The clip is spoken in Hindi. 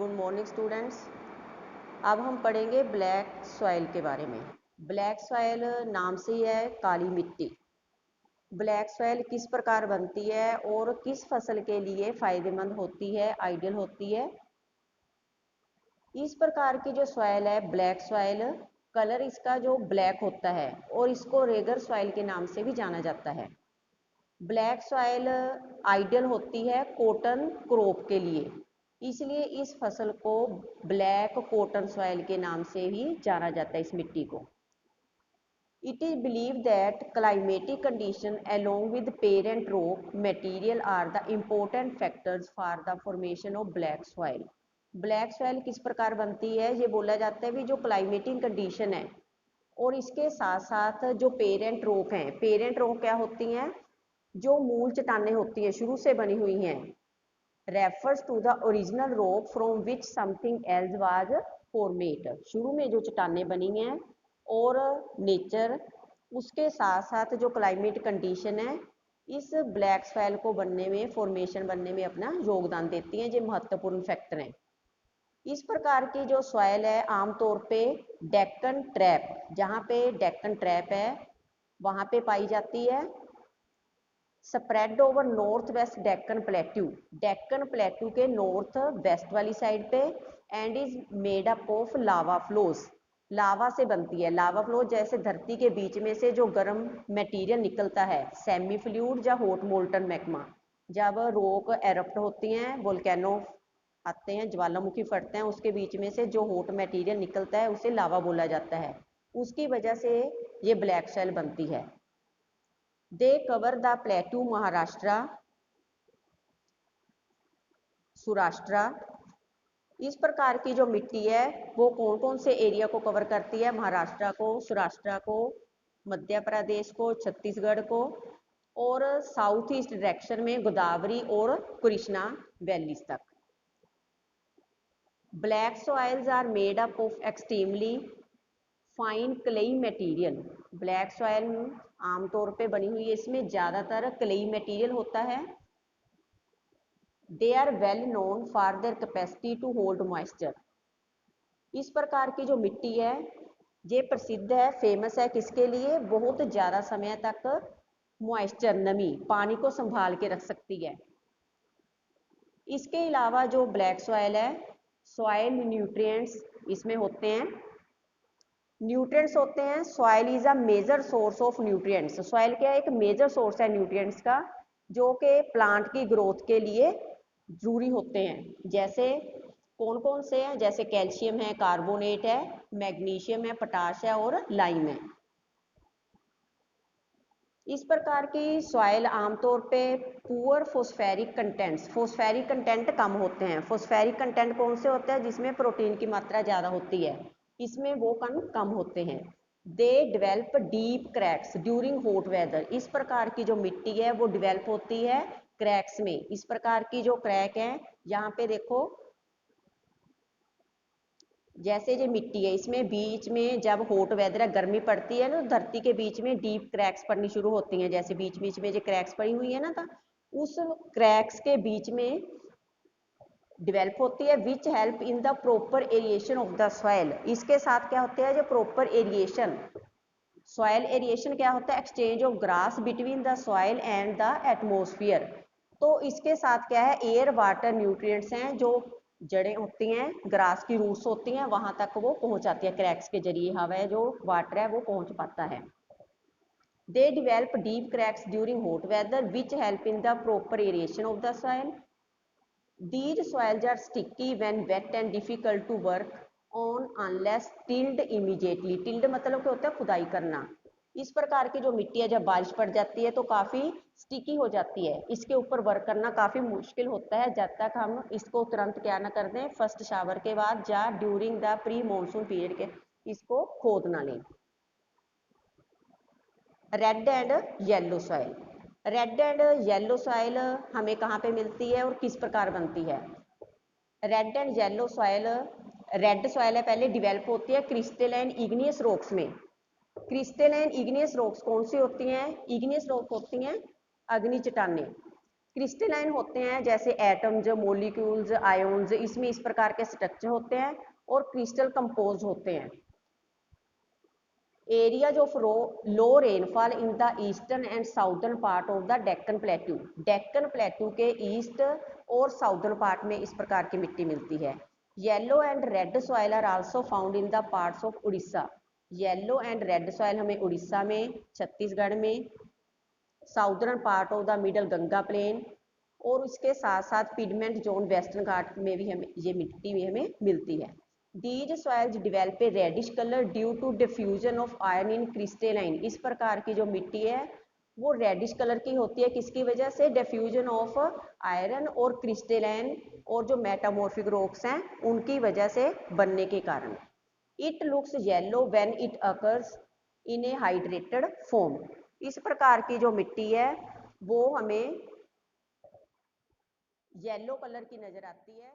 Good morning students. अब हम पढ़ेंगे ब्लैक सॉइल के बारे में। ब्लैक सॉइल नाम से ही है काली मिट्टी। ब्लैक सॉइल किस प्रकार बनती है और किस फसल के लिए फ़ायदेमंद होती है, आइडियल होती है। इस प्रकार की जो सॉइल है ब्लैक सॉइल, कलर इसका जो ब्लैक होता है और इसको रेगर सॉइल के नाम से भी जाना जाता है। ब्लैक सॉइल आइडियल होती है कॉटन क्रॉप के लिए, इसलिए इस फसल को ब्लैक कॉटन सॉइल के नाम से ही जाना जाता है इस मिट्टी को। It is believe that climatic condition along with parent rock material are the important factors for the formation of black soil. Black soil किस प्रकार बनती है, ये बोला जाता है भी जो क्लाइमेटिक कंडीशन है और इसके साथ साथ जो पेरेंट रॉक हैं। पेरेंट रॉक क्या होती हैं? जो मूल चट्टानें होती हैं, शुरू से बनी हुई हैं। Refers to the original rock from which something else was formed. शुरू में जो चट्टानें बनी हैं और नेचर, उसके साथ साथ जो क्लाइमेट कंडीशन है इस ब्लैक सॉइल को बनने में, फॉर्मेशन बनने में अपना योगदान देती हैं। ये महत्वपूर्ण फैक्टर हैं। इस प्रकार की जो सॉइल है आमतौर पे डेक्कन ट्रैप, जहाँ पे डेक्कन ट्रैप है वहाँ पे पाई जाती है। Spread over north west Deccan plateau, Deccan plateau के नॉर्थ वेस्ट वाली साइड पे, and is made up of lava flows. Lava से बनती है। लावा फ्लो जैसे धरती के बीच में से जो गर्म मटेरियल निकलता है, सेमी फ्लूइड या हॉट मोल्टन मैग्मा, जब रॉक एरप्ट होती हैं, वोल्केनो आते हैं, ज्वालामुखी फटते हैं, उसके बीच में से जो हॉट मटेरियल निकलता है उसे लावा बोला जाता है। उसकी वजह से ये ब्लैक सॉइल बनती है। They cover the plateau Maharashtra Saurashtra. इस प्रकार की जो मिट्टी है वो कौन कौन से एरिया को कवर करती है? महाराष्ट्र को, सौराष्ट्र को, मध्य प्रदेश को, छत्तीसगढ़ को, और साउथ ईस्ट डायरेक्शन में गोदावरी और कृष्णा वैलीज तक। Black soils are made up of extremely fine clayey material. Black soil आमतौर पे बनी हुई है, इसमें ज़्यादातर क्लेई मटेरियल होता है। They are well known for their capacity to hold moisture. इस प्रकार की जो मिट्टी है ये प्रसिद्ध है, फेमस है किसके लिए? बहुत ज़्यादा समय तक मॉइस्चर, नमी, पानी को संभाल के रख सकती है। इसके अलावा जो ब्लैक सॉइल है, सॉइल न्यूट्रिएंट्स इसमें होते हैं। न्यूट्रिएंट्स होते हैं, soil is a major source of nutrients. Soil क्या है? एक मेजर सोर्स है न्यूट्रिएंट्स का, जो कि प्लांट की ग्रोथ के लिए जरूरी होते हैं। जैसे कौन कौन से हैं? जैसे कैल्शियम है, कार्बोनेट है, मैग्नीशियम है, पोटाश है और लाइम है। इस प्रकार की सॉइल आमतौर पे पुअर फोस्फेरिक कंटेंट्स, फोस्फेरिक कंटेंट कम होते हैं। फोस्फेरिक कंटेंट कौन से होते हैं? जिसमें प्रोटीन की मात्रा ज़्यादा होती है, इसमें वो कम होते हैं। They develop deep cracks during hot weather. इस प्रकार की जो मिट्टी है वो डिवेल्प होती है क्रैक्स में। इस प्रकार की जो क्रैक है, यहाँ पे देखो, जैसे जो मिट्टी है इसमें बीच में जब हॉट वेदर है, गर्मी पड़ती है ना, धरती के बीच में डीप क्रैक्स पड़नी शुरू होती हैं। जैसे बीच बीच में जो क्रैक्स पड़ी हुई है ना, था उस क्रैक्स के बीच में डेवलप होती है, विच help in the proper aeration of the soil. इसके साथ क्या होता है? जो प्रॉपर एरिएशन, सॉइल एरिएशन क्या होता है? Exchange of grass between the soil and the atmosphere. तो इसके साथ क्या है? एयर वाटर न्यूट्रिएंट्स हैं, जो जड़ें होती हैं, ग्रास की रूट्स होती हैं, वहां तक वो पहुंच जाती है। क्रैक्स के जरिए हवा जो वाटर है वो पहुंच पाता है। They develop deep cracks during hot weather which help in the proper aeration of the soil. These soils are sticky when wet and difficult to work on unless tilled immediately. Tilled मतलब क्या होता है? खुदाई करना। इस प्रकार की जो मिट्टी है जब बारिश पड़ जाती है तो काफ़ी स्टिकी हो जाती है, इसके ऊपर वर्क करना काफ़ी मुश्किल होता है जब तक हम इसको तुरंत क्या ना कर दें, फर्स्ट शावर के बाद या during the pre monsoon period के इसको खोद ना लें। Red and yellow soil, red and yellow soil हमें कहाँ पे मिलती है और किस प्रकार बनती है? Red and yellow soil, red soil है पहले, डिवेल्प होती है क्रिस्टलाइन इग्नियस रॉक्स में। क्रिस्टलाइन इग्नियस रॉक्स कौन सी होती हैं? इग्नियस रॉक होती हैं अग्नि चट्टानें। क्रिस्टलाइन होते हैं जैसे एटम्स, मोलिक्यूल्स, आयोन्स, इसमें इस प्रकार के स्ट्रक्चर होते हैं और क्रिस्टल कंपोज होते हैं। Areas of low rainfall in the eastern and southern part of the Deccan plateau, Deccan plateau के ईस्ट और साउदर्न पार्ट में इस प्रकार की मिट्टी मिलती है। Yellow and red soil are also found in the parts of Orissa, yellow and red soil हमें उड़ीसा में, छत्तीसगढ़ में, southern part of the middle Ganga plain और उसके साथ साथ पिगमेंट जोन वेस्टर्न घाट में भी हमें ये मिट्टी भी हमें मिलती है। These soils develop a reddish colour due to diffusion of iron in crystalline, इस प्रकार की जो मिट्टी है वो रेडिश कलर की होती है, किसकी वजह से? डिफ्यूजन ऑफ आयरन और क्रिस्टलाइन और जो मेटामॉर्फिक रॉक्स हैं उनकी वजह से बनने के कारण। It looks yellow when it occurs in A hydrated form, इस प्रकार की जो मिट्टी है वो हमें येलो कलर की नजर आती है।